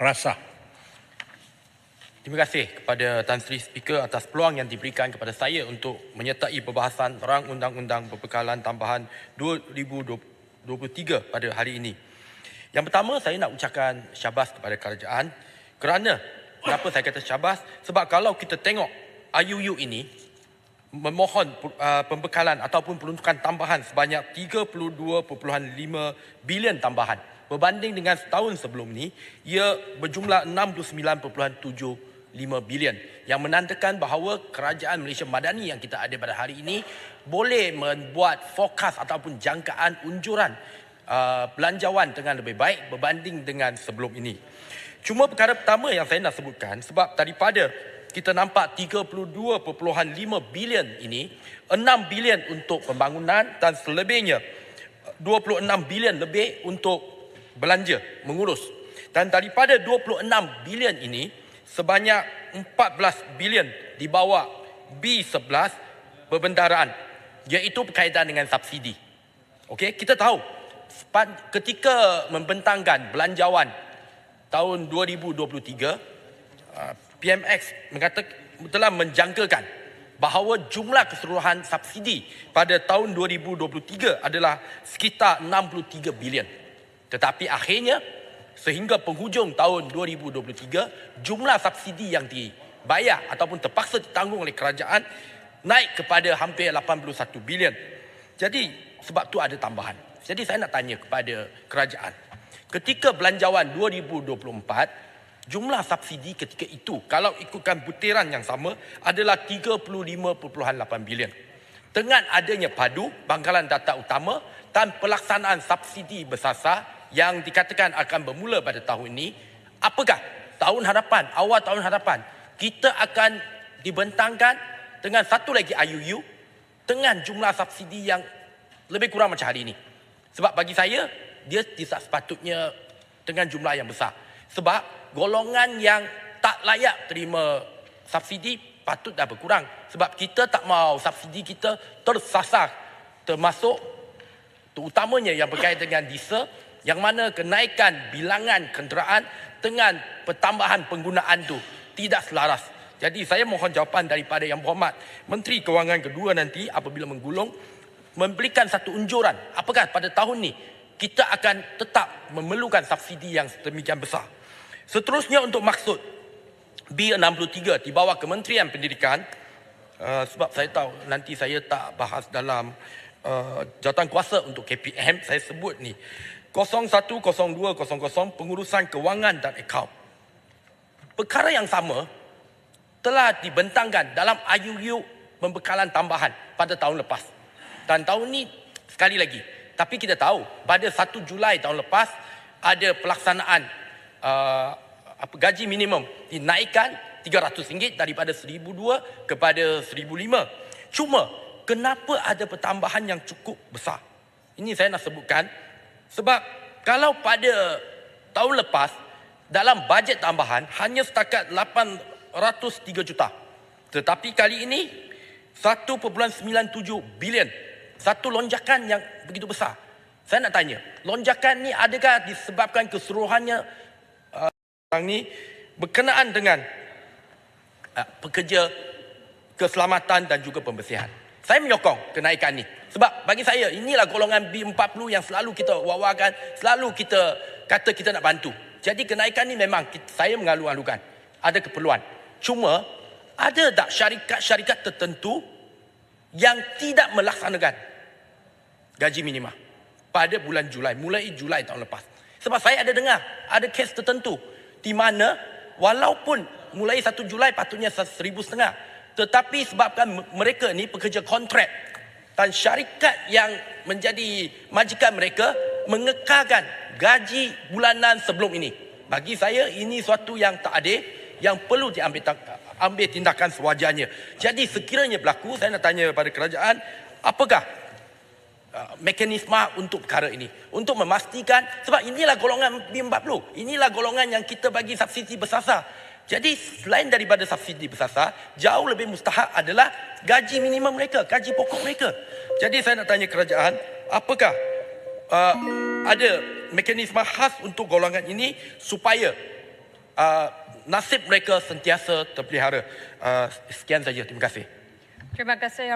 rasa. Terima kasih kepada Tan Sri Speaker atas peluang yang diberikan kepada saya untuk menyertai perbahasan Rang Undang-Undang Pembekalan Tambahan 2023 pada hari ini. Yang pertama, saya nak ucapkan syabas kepada kerajaan kerana, kenapa saya kata syabas? Sebab kalau kita tengok IUU ini, memohon pembekalan ataupun peruntukan tambahan sebanyak 32.5 bilion tambahan. Berbanding dengan setahun sebelum ini, ia berjumlah 69.75 bilion yang menandakan bahawa kerajaan Malaysia Madani yang kita ada pada hari ini boleh membuat fokus ataupun jangkaan unjuran belanjawan dengan lebih baik berbanding dengan sebelum ini. Cuma perkara pertama yang saya nak sebutkan, sebab daripada kita nampak 32.5 bilion ini, 6 bilion untuk pembangunan dan selebihnya 26 bilion lebih untuk belanja, mengurus. Dan daripada 26 bilion ini, sebanyak 14 bilion dibawa B11 berbendaraan, iaitu berkaitan dengan subsidi. Okey, kita tahu ketika membentangkan belanjawan tahun 2023, PMX telah menjangkakan bahawa jumlah keseluruhan subsidi pada tahun 2023 adalah sekitar 63 bilion. Tetapi akhirnya sehingga penghujung tahun 2023, jumlah subsidi yang dibayar ataupun terpaksa ditanggung oleh kerajaan naik kepada hampir 81 bilion. Jadi sebab tu ada tambahan. Jadi saya nak tanya kepada kerajaan, ketika belanjawan 2024, jumlah subsidi ketika itu kalau ikutkan butiran yang sama adalah 35.8 bilion. Dengan adanya padu bangkalan data utama dan pelaksanaan subsidi bersasar yang dikatakan akan bermula pada tahun ini, apakah tahun hadapan, awal tahun hadapan, kita akan dibentangkan dengan satu lagi IUU dengan jumlah subsidi yang lebih kurang macam hari ini? Sebab bagi saya, dia tidak sepatutnya dengan jumlah yang besar. Sebab golongan yang tak layak terima subsidi patut dah berkurang. Sebab kita tak mahu subsidi kita tersasar, termasuk terutamanya yang berkaitan dengan diesel, yang mana kenaikan bilangan kenderaan dengan pertambahan penggunaan tu tidak selaras. Jadi saya mohon jawapan daripada Yang Berhormat Menteri Kewangan kedua nanti apabila menggulung, memberikan satu unjuran apakah pada tahun ni kita akan tetap memerlukan subsidi yang sedemikian besar. Seterusnya untuk maksud B63 di bawah Kementerian Pendidikan, sebab saya tahu nanti saya tak bahas dalam jawatan kuasa untuk KPM, saya sebut ni 010200 pengurusan kewangan dan akaun. Perkara yang sama telah dibentangkan dalam IUU pembekalan tambahan pada tahun lepas. Dan tahun ni sekali lagi. Tapi kita tahu pada 1 Julai tahun lepas ada pelaksanaan gaji minimum dinaikkan RM300 daripada RM1,200 kepada RM1,500. Cuma kenapa ada pertambahan yang cukup besar? Ini saya nak sebutkan sebab kalau pada tahun lepas dalam bajet tambahan hanya setakat 803 juta. Tetapi kali ini 1.97 bilion. Satu lonjakan yang begitu besar. Saya nak tanya, lonjakan ni adakah disebabkan keseluruhannya ni berkenaan dengan pekerja keselamatan dan juga pembersihan? Saya menyokong kenaikan ni. Sebab bagi saya, inilah golongan B40 yang selalu kita wawarkan, selalu kita kata kita nak bantu. Jadi kenaikan ni memang saya mengalu-alukan. Ada keperluan. Cuma, ada tak syarikat-syarikat tertentu yang tidak melaksanakan gaji minimum pada bulan Julai, mulai Julai tahun lepas? Sebab saya ada dengar, ada kes tertentu di mana walaupun mulai 1 Julai patutnya 1,500, tetapi sebabkan mereka ni pekerja kontrak dan syarikat yang menjadi majikan mereka mengekalkan gaji bulanan sebelum ini. Bagi saya ini suatu yang tak adil, yang perlu diambil tindakan sewajarnya. Jadi sekiranya berlaku, saya nak tanya kepada kerajaan, apakah mekanisme untuk perkara ini? Untuk memastikan, sebab inilah golongan B40, inilah golongan yang kita bagi subsidi bersasar. Jadi selain daripada subsidi bersasar, jauh lebih mustahak adalah gaji minimum mereka, gaji pokok mereka. Jadi saya nak tanya kerajaan, apakah ada mekanisme khas untuk golongan ini supaya nasib mereka sentiasa terpelihara. Sekian saja. Terima kasih. Terima kasih